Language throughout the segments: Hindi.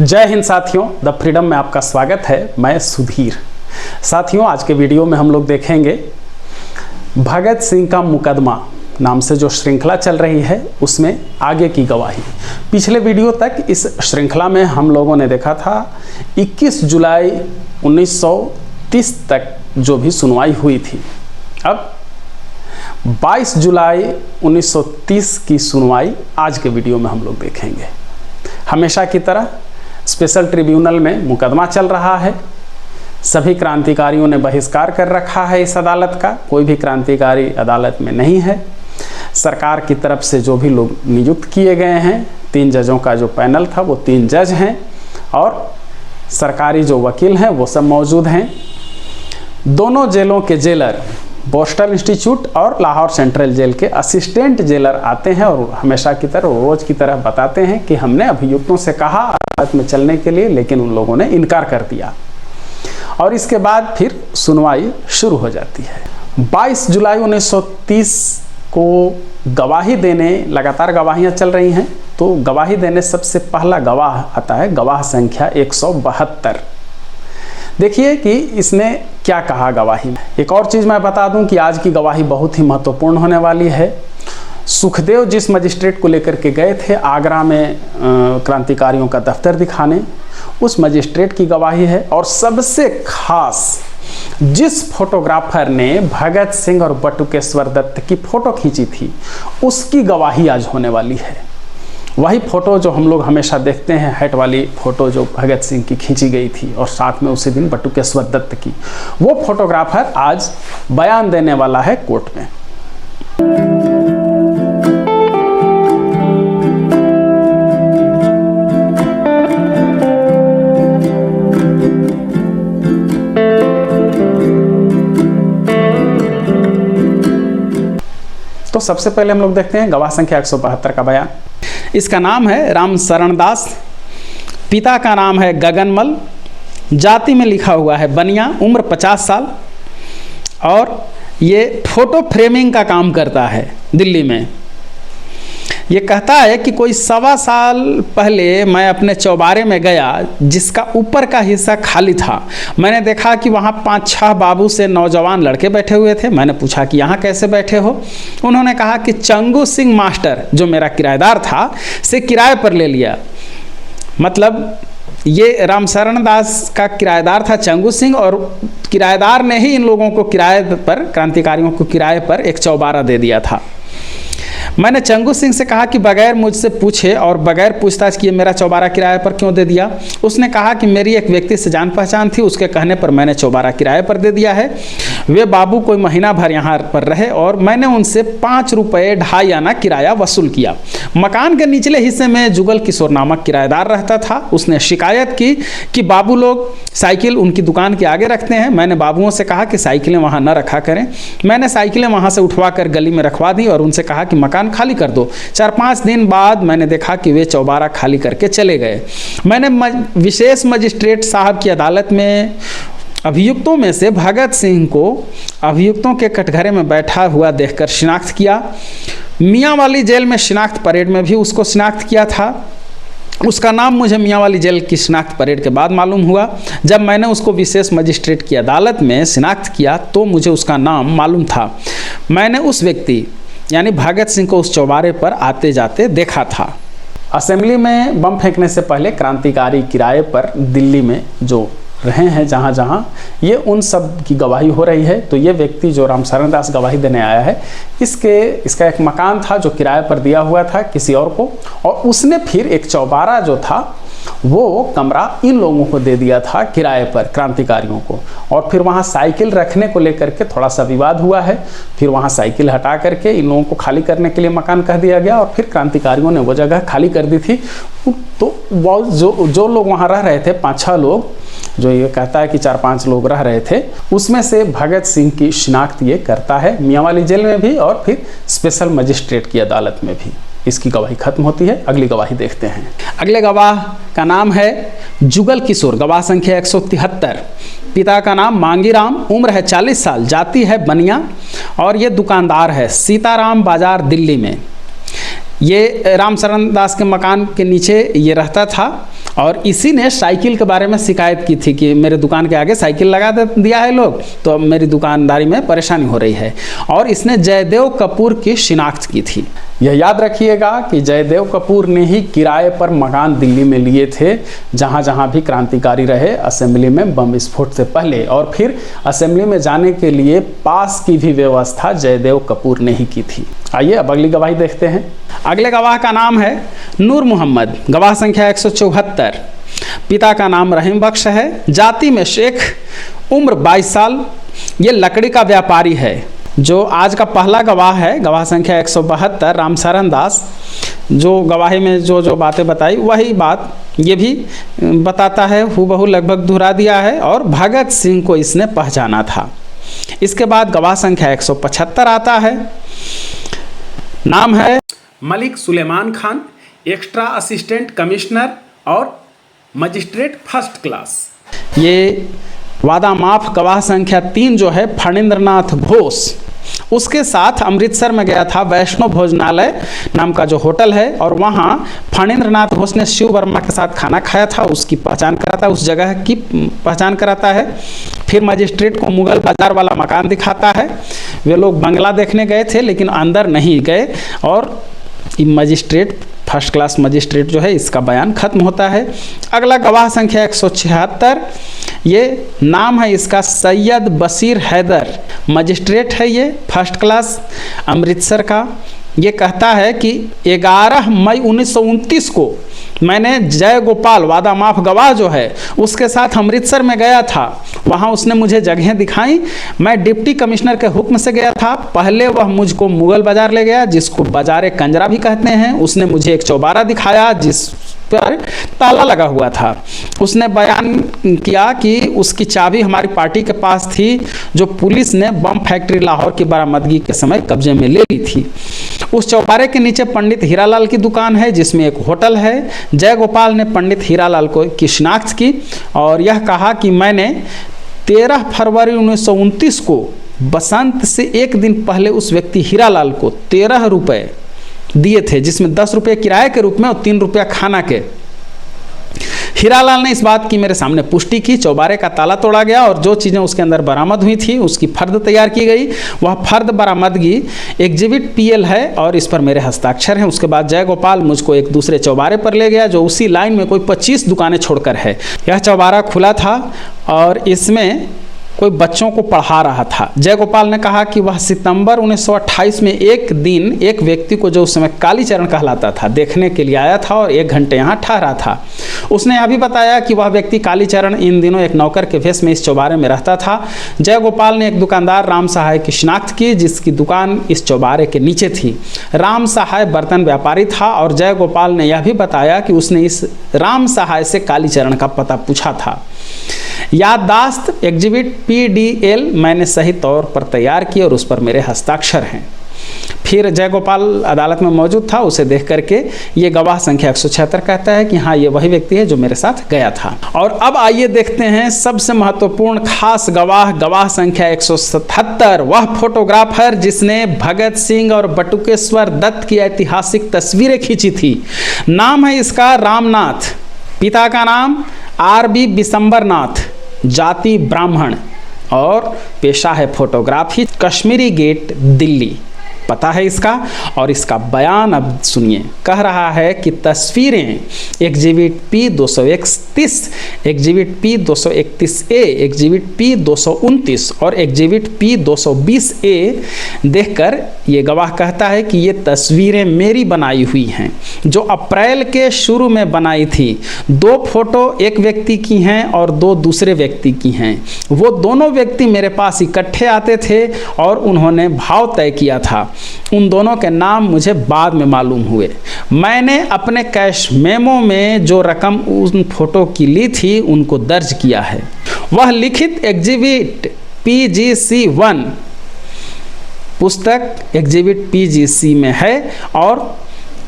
जय हिंद साथियों, द फ्रीडम में आपका स्वागत है। मैं सुधीर। साथियों, आज के वीडियो में हम लोग देखेंगे भगत सिंह का मुकदमा नाम से जो श्रृंखला चल रही है उसमें आगे की गवाही। पिछले वीडियो तक इस श्रृंखला में हम लोगों ने देखा था 21 जुलाई 1930 तक जो भी सुनवाई हुई थी। अब 22 जुलाई 1930 की सुनवाई आज के वीडियो में हम लोग देखेंगे। हमेशा की तरह स्पेशल ट्रिब्यूनल में मुकदमा चल रहा है। सभी क्रांतिकारियों ने बहिष्कार कर रखा है इस अदालत का। कोई भी क्रांतिकारी अदालत में नहीं है। सरकार की तरफ से जो भी लोग नियुक्त किए गए हैं, 3 जजों का जो पैनल था वो 3 जज हैं और सरकारी जो वकील हैं वो सब मौजूद हैं। दोनों जेलों के जेलर बोस्टन इंस्टीट्यूट और लाहौर सेंट्रल जेल के असिस्टेंट जेलर आते हैं और हमेशा की तरह रोज की तरह बताते हैं कि हमने अभियुक्तों से कहा अदालत में चलने के लिए, लेकिन उन लोगों ने इनकार कर दिया और इसके बाद फिर सुनवाई शुरू हो जाती है। 22 जुलाई 1930 को गवाही देने लगातार गवाहियां चल रही हैं, तो गवाही देने सबसे पहला गवाह आता है गवाह संख्या 172। देखिए कि इसने क्या कहा गवाही में। एक और चीज़ मैं बता दूं कि आज की गवाही बहुत ही महत्वपूर्ण होने वाली है। सुखदेव जिस मजिस्ट्रेट को लेकर के गए थे आगरा में क्रांतिकारियों का दफ्तर दिखाने, उस मजिस्ट्रेट की गवाही है। और सबसे खास जिस फोटोग्राफर ने भगत सिंह और बटुकेश्वर दत्त की फ़ोटो खींची थी उसकी गवाही आज होने वाली है। वही फ़ोटो जो हम लोग हमेशा देखते हैं, हैट वाली फ़ोटो जो भगत सिंह की खींची गई थी और साथ में उसी दिन बटुकेश्वर दत्त की, वो फोटोग्राफर आज बयान देने वाला है कोर्ट में। तो सबसे पहले हम लोग देखते हैं गवाह संख्या 172 का बयान। इसका नाम है राम शरण दास, पिता का नाम है गगनमल, जाति में लिखा हुआ है बनिया, उम्र 50 साल और ये फोटो फ्रेमिंग का काम करता है दिल्ली में। ये कहता है कि कोई 1.25 साल पहले मैं अपने चौबारे में गया जिसका ऊपर का हिस्सा खाली था। मैंने देखा कि वहाँ 5-6 बाबू से नौजवान लड़के बैठे हुए थे। मैंने पूछा कि यहाँ कैसे बैठे हो? उन्होंने कहा कि चंगू सिंह मास्टर जो मेरा किराएदार था से किराए पर ले लिया। मतलब ये रामशरण दास का किराएदार था चंगू सिंह और किराएदार ने ही इन लोगों को किराए पर, क्रांतिकारियों को किराए पर एक चौबारा दे दिया था। मैंने चंगू सिंह से कहा कि बगैर मुझसे पूछे और बगैर पूछताछ किए मेरा चौबारा किराए पर क्यों दे दिया? उसने कहा कि मेरी एक व्यक्ति से जान पहचान थी, उसके कहने पर मैंने चौबारा किराए पर दे दिया है। वे बाबू कोई महीना भर यहाँ पर रहे और मैंने उनसे 5 रुपये 2.5 आना किराया वसूल किया। मकान के निचले हिस्से में जुगल किशोर नामक किराएदार रहता था। उसने शिकायत की कि बाबू लोग साइकिल उनकी दुकान के आगे रखते हैं। मैंने बाबुओं से कहा कि साइकिलें वहाँ न रखा करें। मैंने साइकिलें वहाँ से उठवा कर गली में रखवा दी और उनसे कहा कि मकान खाली कर दो। 4-5 दिन बाद मैंने देखा कि वे चौबारा खाली करके चले गए। मैंने विशेष मजिस्ट्रेट साहब की अदालत में अभियुक्तों में से भगत सिंह को अभियुक्तों के कटघरे में बैठा हुआ देखकर शिनाख्त किया। मियाँ वाली जेल में शिनाख्त परेड में भी उसको शिनाख्त किया था। उसका नाम मुझे मियाँ वाली जेल की शिनाख्त परेड के बाद मालूम हुआ। जब मैंने उसको विशेष मजिस्ट्रेट की अदालत में शिनाख्त किया तो मुझे उसका नाम मालूम था। मैंने उस व्यक्ति यानी भगत सिंह को उस चौबारे पर आते जाते देखा था। असेंबली में बम फेंकने से पहले क्रांतिकारी किराए पर दिल्ली में जो रहे हैं जहाँ जहाँ, ये उन सब की गवाही हो रही है। तो ये व्यक्ति जो रामशरण दास गवाही देने आया है, इसका एक मकान था जो किराए पर दिया हुआ था किसी और को, और उसने फिर एक चौबारा जो था वो कमरा इन लोगों को दे दिया था किराए पर, क्रांतिकारियों को। और फिर वहाँ साइकिल रखने को लेकर के थोड़ा सा विवाद हुआ है। फिर वहाँ साइकिल हटा करके इन लोगों को खाली करने के लिए मकान कह दिया गया और फिर क्रांतिकारियों ने वो जगह खाली कर दी थी। तो वो जो लोग वहाँ रह रहे थे, 5-6 लोग, जो ये कहता है कि 4-5 लोग रह रहे थे, उसमें से भगत सिंह की शिनाख्त ये करता है मियाँ वाली जेल में भी और फिर स्पेशल मजिस्ट्रेट की अदालत में भी। इसकी गवाही खत्म होती है। अगली गवाही देखते हैं। अगले गवाह का नाम है जुगल किशोर, गवाह संख्या 173। पिता का नाम मांगीराम, उम्र है 40 साल, जाति है बनिया और ये दुकानदार है सीताराम बाजार दिल्ली में। ये रामशरण दास के मकान के नीचे ये रहता था और इसी ने साइकिल के बारे में शिकायत की थी कि मेरे दुकान के आगे साइकिल लगा दिया है लोग, तो अब मेरी दुकानदारी में परेशानी हो रही है। और इसने जयदेव कपूर की शिनाख्त की थी। यह याद रखिएगा कि जयदेव कपूर ने ही किराए पर मकान दिल्ली में लिए थे, जहाँ जहाँ भी क्रांतिकारी रहे असेंबली में बम विस्फोट से पहले, और फिर असेंबली में जाने के लिए पास की भी व्यवस्था जयदेव कपूर ने ही की थी। आइए अब अगली गवाही देखते हैं। अगले गवाह का नाम है नूर मोहम्मद, गवाह संख्या 174। पिता का नाम रहीम बख्श है, जाति में शेख, उम्र 22 साल। ये लकड़ी का व्यापारी है। जो आज का पहला गवाह है, गवाह संख्या 172 रामशरण दास, जो गवाही में जो बातें बताई वही बात ये भी बताता है, हूबहू लगभग दोहरा दिया है। और भगत सिंह को इसने पहचाना था। इसके बाद गवाह संख्या 175 आता है। नाम है Malik Suleman Khan, extra assistant commissioner और मजिस्ट्रेट फर्स्ट क्लास। ये वादा माफ गवाह संख्या 3 जो है फणींद्रनाथ घोष, उसके साथ अमृतसर में गया था। वैष्णव भोजनालय नाम का जो होटल है, और वहाँ फणींद्रनाथ घोष ने शिव वर्मा के साथ खाना खाया था। उसकी पहचान कराता है, उस जगह की पहचान कराता है। फिर मजिस्ट्रेट को मुगल बाजार वाला मकान दिखाता है। वे लोग बंगला देखने गए थे लेकिन अंदर नहीं गए, और मजिस्ट्रेट फर्स्ट क्लास मजिस्ट्रेट जो है इसका बयान खत्म होता है। अगला गवाह संख्या 176, ये नाम है इसका सैयद बशीर हैदर, मजिस्ट्रेट है ये फर्स्ट क्लास अमृतसर का। ये कहता है कि 11 मई 1929 को मैंने जय गोपाल वादा माफ गवाह जो है उसके साथ अमृतसर में गया था। वहाँ उसने मुझे जगहें दिखाई। मैं डिप्टी कमिश्नर के हुक्म से गया था। पहले वह मुझको मुगल बाजार ले गया, जिसको बाजारे कंजरा भी कहते हैं। उसने मुझे एक चौबारा दिखाया जिस पर ताला लगा हुआ था। उसने बयान किया कि उसकी चाबी हमारी पार्टी के पास थी, जो पुलिस ने बम फैक्ट्री लाहौर की बरामदगी के समय कब्जे में ले ली थी। उस चौबारे के नीचे पंडित हीरालाल की दुकान है, जिसमें एक होटल है। जय गोपाल ने पंडित हीरालाल को की शिनाख्त की और यह कहा कि मैंने 13 फरवरी 1929 को बसंत से एक दिन पहले उस व्यक्ति हीरालाल को 13 रुपये दिए थे, जिसमें 10 रुपये किराए के रूप में और 3 रुपया खाना के। हीरालाल ने इस बात की मेरे सामने पुष्टि की। चौबारे का ताला तोड़ा गया और जो चीज़ें उसके अंदर बरामद हुई थी उसकी फर्द तैयार की गई। वह फर्द बरामदगी एग्जिबिट PL है और इस पर मेरे हस्ताक्षर हैं। उसके बाद जय गोपाल मुझको एक दूसरे चौबारे पर ले गया, जो उसी लाइन में कोई 25 दुकानें छोड़कर है। यह चौबारा खुला था और इसमें कोई बच्चों को पढ़ा रहा था। जय गोपाल ने कहा कि वह सितंबर 1928 में एक दिन एक व्यक्ति को, जो उस समय कालीचरण कहलाता था, देखने के लिए आया था और 1 घंटे यहाँ ठहरा था। उसने यह भी बताया कि वह व्यक्ति कालीचरण इन दिनों एक नौकर के भेष में इस चौबारे में रहता था। जय गोपाल ने एक दुकानदार राम सहाय की शिनाख्त की, जिसकी दुकान इस चौबारे के नीचे थी। राम सहाय बर्तन व्यापारी था और जय गोपाल ने यह भी बताया कि उसने इस राम सहाय से कालीचरण का पता पूछा था। याददाश्त एग्जिबिट PDL मैंने सही तौर पर तैयार की और उस पर मेरे हस्ताक्षर हैं। फिर जय गोपाल अदालत में मौजूद था, उसे देख करके ये गवाह संख्या 176 कहता है कि हाँ, ये वही व्यक्ति है जो मेरे साथ गया था। और अब आइए देखते हैं सबसे महत्वपूर्ण खास गवाह, गवाह संख्या 177, वह फोटोग्राफर जिसने भगत सिंह और बटुकेश्वर दत्त की ऐतिहासिक तस्वीरें खींची थी। नाम है इसका रामनाथ, पिता का नाम RB बिशंबरनाथ, जाति ब्राह्मण और पेशा है फोटोग्राफी, कश्मीरी गेट दिल्ली पता है इसका। और इसका बयान अब सुनिए। कह रहा है कि तस्वीरें exhibit P 231, exhibit P 231A, exhibit P 229 और एग्जिबिट P 220A देखकर ये गवाह कहता है कि ये तस्वीरें मेरी बनाई हुई हैं, जो अप्रैल के शुरू में बनाई थी। 2 फोटो एक व्यक्ति की हैं और 2 दूसरे व्यक्ति की हैं। वो दोनों व्यक्ति मेरे पास इकट्ठे आते थे और उन्होंने भाव तय किया था। उन दोनों के नाम मुझे बाद में मालूम हुए। मैंने अपने कैश मेमो में जो रकम उन फोटो की ली थी उनको दर्ज किया है। वह लिखित एग्जिबिट PGC1 पुस्तक एग्जिबिट PGC में है और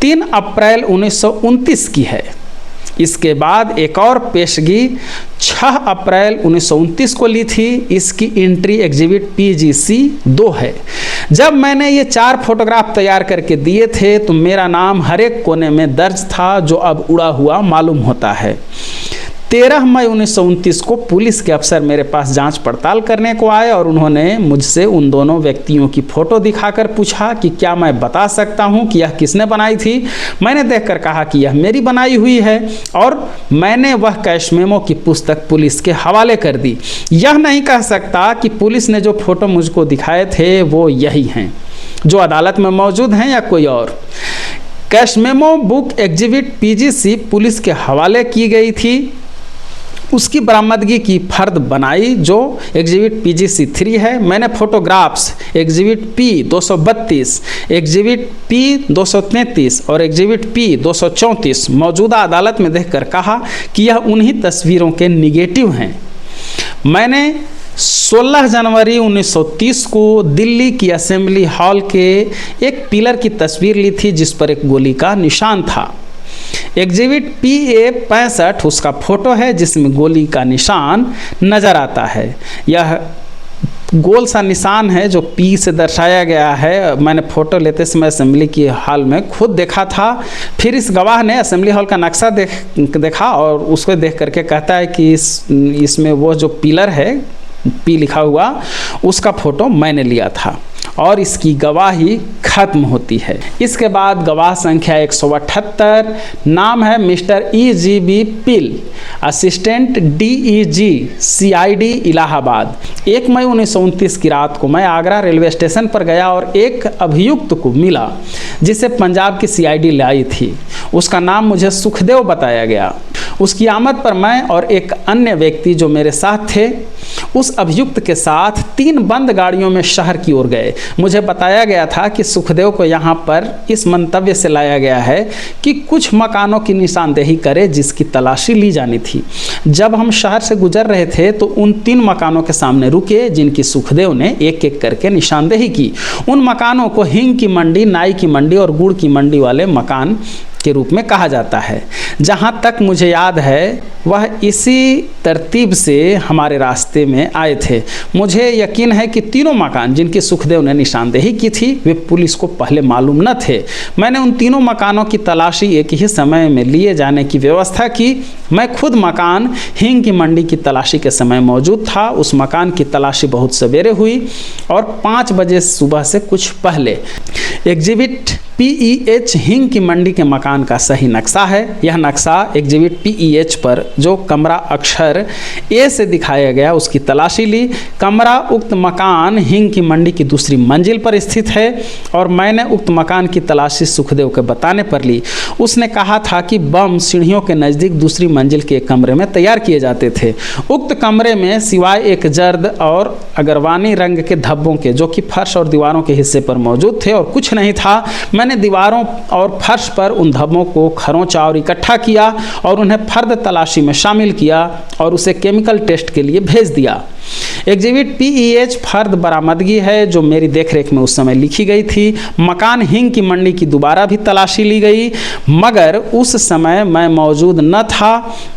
3 अप्रैल 1929 की है। इसके बाद एक और पेशगी 6 अप्रैल 1929 को ली थी। इसकी एंट्री एग्जिबिट PGC 2 है। जब मैंने ये 4 फोटोग्राफ तैयार करके दिए थे तो मेरा नाम हर एक कोने में दर्ज था, जो अब उड़ा हुआ मालूम होता है। 13 मई 1929 को पुलिस के अफसर मेरे पास जांच पड़ताल करने को आए और उन्होंने मुझसे उन दोनों व्यक्तियों की फ़ोटो दिखाकर पूछा कि क्या मैं बता सकता हूं कि यह किसने बनाई थी। मैंने देखकर कहा कि यह मेरी बनाई हुई है और मैंने वह कैश मेमो की पुस्तक पुलिस के हवाले कर दी। यह नहीं कह सकता कि पुलिस ने जो फ़ोटो मुझको दिखाए थे वो यही हैं जो अदालत में मौजूद हैं या कोई और। Cash memo book exhibit PGC police के हवाले की गई थी। उसकी बरामदगी की फर्द बनाई जो एग्जिबिट PGC 3 है। मैंने photographs exhibit P 232, exhibit P 233 और एग्जिबिट P 234 मौजूदा अदालत में देखकर कहा कि यह उन्हीं तस्वीरों के निगेटिव हैं। मैंने 16 जनवरी 1930 को दिल्ली की असेंबली हॉल के एक पिलर की तस्वीर ली थी जिस पर एक गोली का निशान था। एग्जिबिट PA 65 उसका फोटो है जिसमें गोली का निशान नज़र आता है। यह गोल सा निशान है जो P से दर्शाया गया है। मैंने फ़ोटो लेते समय असेंबली की हॉल में खुद देखा था। फिर इस गवाह ने असेंबली हॉल का नक्शा देखा और उसको देख करके कहता है कि इसमें वो जो पिलर है P लिखा हुआ उसका फ़ोटो मैंने लिया था और इसकी गवाही खत्म होती है। इसके बाद गवाह संख्या 178, नाम है मिस्टर EGB पिल, असिस्टेंट DEG CID इलाहाबाद। 1 मई 1929 की रात को मैं आगरा रेलवे स्टेशन पर गया और एक अभियुक्त को मिला जिसे पंजाब की CID लाई थी। उसका नाम मुझे सुखदेव बताया गया। उसकी आमद पर मैं और एक अन्य व्यक्ति जो मेरे साथ थे उस अभियुक्त के साथ 3 बंद गाड़ियों में शहर की ओर गए। मुझे बताया गया था कि सुखदेव को यहाँ पर इस मंतव्य से लाया गया है कि कुछ मकानों की निशानदेही करे जिसकी तलाशी ली जानी थी। जब हम शहर से गुजर रहे थे तो उन 3 मकानों के सामने रुके जिनकी सुखदेव ने एक एक करके निशानदेही की। उन मकानों को हींग की मंडी, नाई की मंडी और गुड़ की मंडी वाले मकान के रूप में कहा जाता है। जहाँ तक मुझे याद है वह इसी तरतीब से हमारे रास्ते में आए थे। मुझे यकीन है कि तीनों मकान जिनकी सुखदेव ने निशानदेही की थी वे पुलिस को पहले मालूम न थे। मैंने उन तीनों मकानों की तलाशी एक ही समय में लिए जाने की व्यवस्था की। मैं खुद मकान हींग की मंडी की तलाशी के समय मौजूद था। उस मकान की तलाशी बहुत सवेरे हुई और 5 बजे सुबह से कुछ पहले। एग्जिबिट PEH हींग की मंडी के मकान का सही नक्शा है। यह नक्शा एग्जिबिट PEH पर जो कमरा अक्षर A से दिखाया गया उसकी तलाशी ली। कमरा उक्त मकान हींग की मंडी की दूसरी मंजिल पर स्थित है और मैंने उक्त मकान की तलाशी सुखदेव के बताने पर ली। उसने कहा था कि बम सीढ़ियों के नज़दीक दूसरी मंजिल के एक कमरे में तैयार किए जाते थे। उक्त कमरे में सिवाय एक जर्द और अगरवानी रंग के धब्बों के जो कि फर्श और दीवारों के हिस्से पर मौजूद थे और कुछ नहीं था। मैंने दीवारों और फर्श पर उन धब्बों को खरोंचा और इकट्ठा किया और उन्हें फर्द तलाशी में शामिल किया और उसे केमिकल टेस्ट के लिए भेज दिया। एग्जिबिट PEH फर्द बरामदगी है जो मेरी देखरेख में उस समय लिखी गई थी। मकान हींग की मंडी की दोबारा भी तलाशी ली गई मगर उस समय मैं मौजूद न था।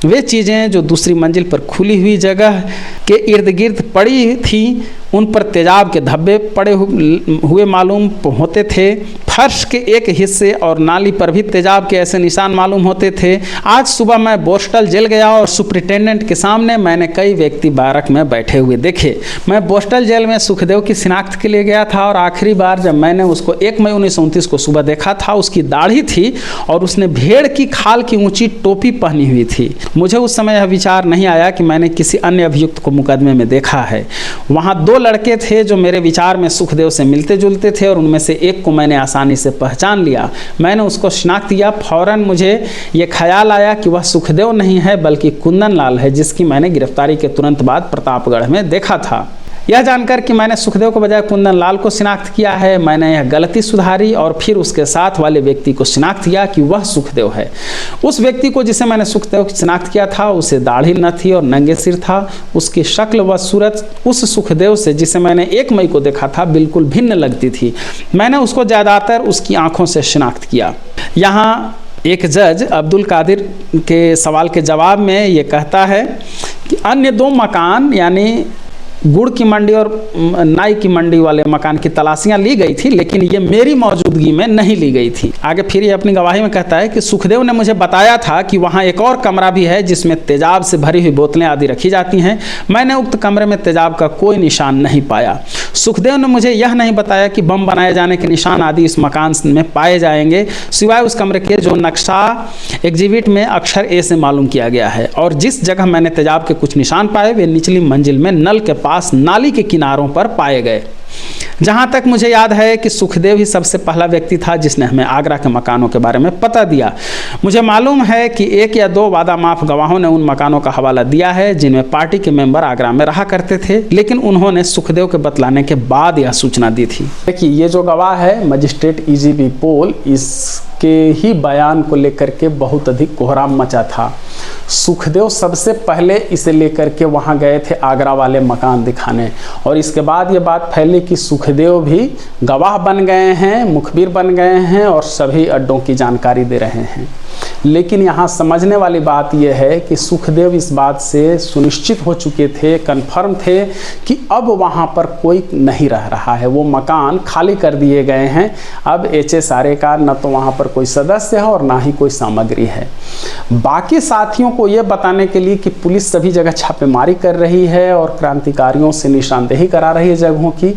वे चीज़ें जो दूसरी मंजिल पर खुली हुई जगह के इर्द गिर्द पड़ी थी उन पर तेजाब के धब्बे पड़े हुए मालूम होते थे। फर्श के एक हिस्से और नाली पर भी तेजाब के ऐसे निशान मालूम होते थे। आज सुबह मैं बोस्टल जेल गया और सुपरिटेंडेंट के सामने मैंने कई व्यक्ति बारक में बैठे हुए देखे। मैं बोस्टल जेल में सुखदेव की शिनाख्त के लिए गया था और आखिरी बार जब मैंने उसको 1 मई 1929 को सुबह देखा था उसकी दाढ़ी थी और उसने भेड़ की खाल की ऊंची टोपी पहनी हुई थी। मुझे उस समय यह विचार नहीं आया कि मैंने किसी अन्य अभियुक्त को मुकदमे में देखा है। वहाँ 2 लड़के थे जो मेरे विचार में सुखदेव से मिलते जुलते थे और उनमें से एक को मैंने आसानी से पहचान लिया। मैंने उसको शिनाख्त किया। फौरन मुझे ये ख्याल आया कि वह सुखदेव नहीं है बल्कि कुंदन लाल है जिसकी मैंने गिरफ्तारी के तुरंत बाद प्रतापगढ़ में देखा था। यह जानकर कि मैंने सुखदेव को बजाय कुंदन लाल को शिनाख्त किया है मैंने यह गलती सुधारी और फिर उसके साथ वाले व्यक्ति को शिनाख्त किया कि वह सुखदेव है। उस व्यक्ति को जिसे मैंने सुखदेव शिनाख्त किया था उसे दाढ़ी न थी और नंगे सिर था। उसकी शक्ल व सूरत उस सुखदेव से जिसे मैंने 1 मई को देखा था बिल्कुल भिन्न लगती थी। मैंने उसको ज़्यादातर उसकी आंखों से शिनाख्त किया। यहाँ एक जज अब्दुल कादिर के सवाल के जवाब में ये कहता है कि अन्य 2 मकान यानी गुड़ की मंडी और नाई की मंडी वाले मकान की तलाशियां ली गई थी, लेकिन ये मेरी मौजूदगी में नहीं ली गई थी। आगे फिर ये अपनी गवाही में कहता है कि सुखदेव ने मुझे बताया था कि वहाँ एक और कमरा भी है जिसमें तेजाब से भरी हुई बोतलें आदि रखी जाती हैं। मैंने उक्त कमरे में तेजाब का कोई निशान नहीं पाया। सुखदेव ने मुझे यह नहीं बताया कि बम बनाए जाने के निशान आदि इस मकान में पाए जाएंगे, सिवाय उस कमरे के जो नक्शा एग्जिबिट में अक्षर ए से मालूम किया गया है। और जिस जगह मैंने तेजाब के कुछ निशान पाए वे निचली मंजिल में नल के पास नाली के किनारों पर पाए गए। जहाँ तक मुझे याद है कि सुखदेव ही सबसे पहला व्यक्ति था जिसने हमें आगरा के मकानों के बारे में पता दिया। मुझे मालूम है कि 1 या 2 वादा माफ गवाहों ने उन मकानों का हवाला दिया है जिनमें पार्टी के मेंबर आगरा में रहा करते थे, लेकिन उन्होंने सुखदेव के बतलाने के बाद यह सूचना दी थी। देखिए, ये जो गवाह है मजिस्ट्रेट EGB पोल, इसके ही बयान को लेकर के बहुत अधिक कोहराम मचा था। सुखदेव सबसे पहले इसे लेकर के वहाँ गए थे आगरा वाले मकान दिखाने, और इसके बाद ये बात फैली कि सुखदेव भी गवाह बन गए हैं, मुखबिर बन गए हैं और सभी अड्डों की जानकारी दे रहे हैं। लेकिन यहाँ समझने वाली बात यह है कि सुखदेव इस बात से सुनिश्चित हो चुके थे, कन्फर्म थे कि अब वहाँ पर कोई नहीं रह रहा है, वो मकान खाली कर दिए गए हैं। अब HSRA का न तो वहाँ पर कोई सदस्य है और ना ही कोई सामग्री है। बाकी साथियों को ये बताने के लिए कि पुलिस सभी जगह छापेमारी कर रही है और क्रांतिकारियों से निशानदेही करा रही है जगहों की,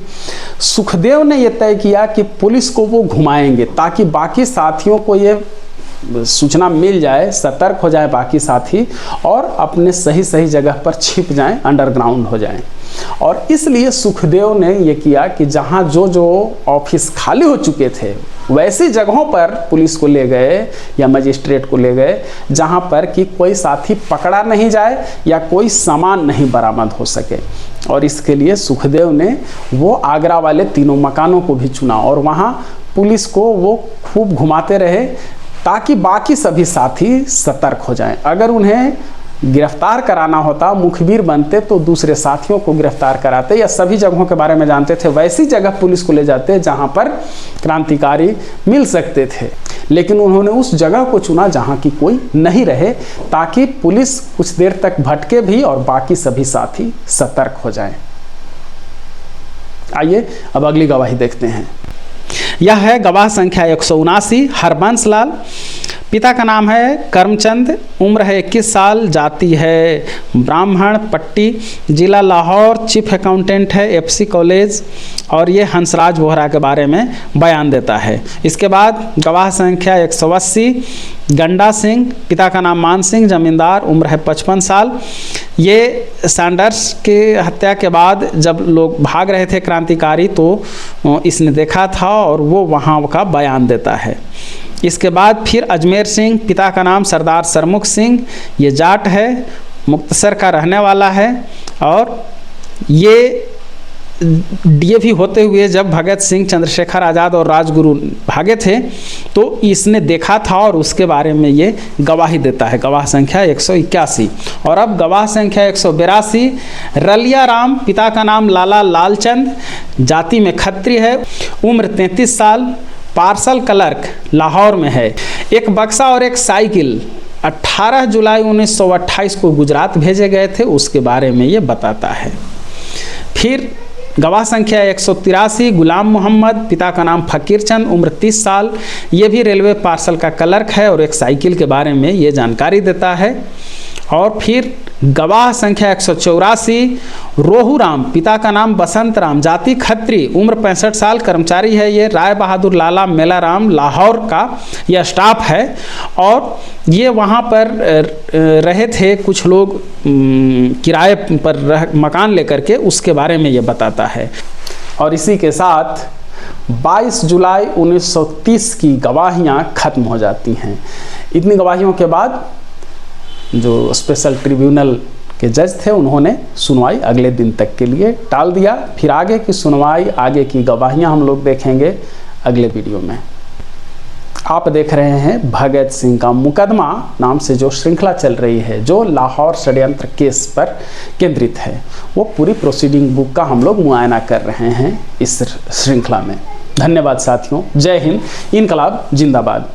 सुखदेव ने यह तय किया कि पुलिस को वो घुमाएंगे ताकि बाकी साथियों को ये सूचना मिल जाए, सतर्क हो जाए बाकी साथी और अपने सही सही जगह पर छिप जाएं, अंडरग्राउंड हो जाएं। और इसलिए सुखदेव ने ये किया कि जहाँ जो ऑफिस खाली हो चुके थे वैसी जगहों पर पुलिस को ले गए या मजिस्ट्रेट को ले गए जहाँ पर कि कोई साथी पकड़ा नहीं जाए या कोई सामान नहीं बरामद हो सके। और इसके लिए सुखदेव ने वो आगरा वाले 3 मकानों को भी चुना और वहाँ पुलिस को वो खूब घुमाते रहे ताकि बाकी सभी साथी सतर्क हो जाएं। अगर उन्हें गिरफ्तार कराना होता, मुखबिर बनते, तो दूसरे साथियों को गिरफ्तार कराते या सभी जगहों के बारे में जानते थे वैसी जगह पुलिस को ले जाते जहां पर क्रांतिकारी मिल सकते थे। लेकिन उन्होंने उस जगह को चुना जहां की कोई नहीं रहे ताकि पुलिस कुछ देर तक भटके भी और बाकी सभी साथी सतर्क हो जाएं। आइए अब अगली गवाही देखते हैं। यह है गवाह संख्या 179, हरबंस लाल। पिता का नाम है करमचंद, उम्र है 21 साल, जाति है ब्राह्मण, पट्टी, जिला लाहौर, चीफ अकाउंटेंट है FC कॉलेज, और ये हंसराज बोहरा के बारे में बयान देता है। इसके बाद गवाह संख्या 180, गंडा सिंह। पिता का नाम मान सिंह, जमींदार, उम्र है 55 साल। ये सैंडर्स के हत्या के बाद जब लोग भाग रहे थे क्रांतिकारी तो इसने देखा था और वो वहाँ का बयान देता है। इसके बाद फिर अजमेर सिंह। पिता का नाम सरदार सरमुख सिंह, ये जाट है, मुक्तसर का रहने वाला है। और ये DAV होते हुए जब भगत सिंह, चंद्रशेखर आज़ाद और राजगुरु भागे थे तो इसने देखा था और उसके बारे में ये गवाही देता है। गवाह संख्या 181। और अब गवाह संख्या 182, रलिया राम। पिता का नाम लाला लालचंद, जाति में खत्री है, उम्र 33 साल, पार्सल क्लर्क, लाहौर में है। एक बक्सा और एक साइकिल 18 जुलाई 1928 को गुजरात भेजे गए थे, उसके बारे में ये बताता है। फिर गवाह संख्या 183, गुलाम मोहम्मद। पिता का नाम फकीर चंद, उम्र 30 साल, ये भी रेलवे पार्सल का क्लर्क है और एक साइकिल के बारे में ये जानकारी देता है। और फिर गवाह संख्या 184, रोहू राम। पिता का नाम बसंत राम, जाति खत्री, उम्र 65 साल, कर्मचारी है ये राय बहादुर लाला मेला राम, लाहौर का यह स्टाफ है। और ये वहाँ पर रहे थे कुछ लोग किराए पर मकान लेकर के, उसके बारे में ये बताता है। और इसी के साथ 22 जुलाई 1930 की गवाहियाँ खत्म हो जाती हैं। इतनी गवाहियों के बाद जो स्पेशल ट्रिब्यूनल के जज थे उन्होंने सुनवाई अगले दिन तक के लिए टाल दिया। फिर आगे की सुनवाई, आगे की गवाहियां हम लोग देखेंगे अगले वीडियो में। आप देख रहे हैं भगत सिंह का मुकदमा नाम से जो श्रृंखला चल रही है, जो लाहौर षड्यंत्र केस पर केंद्रित है। वो पूरी प्रोसीडिंग बुक का हम लोग मुआयना कर रहे हैं इस श्रृंखला में। धन्यवाद साथियों, जय हिंद, इनकलाब जिंदाबाद।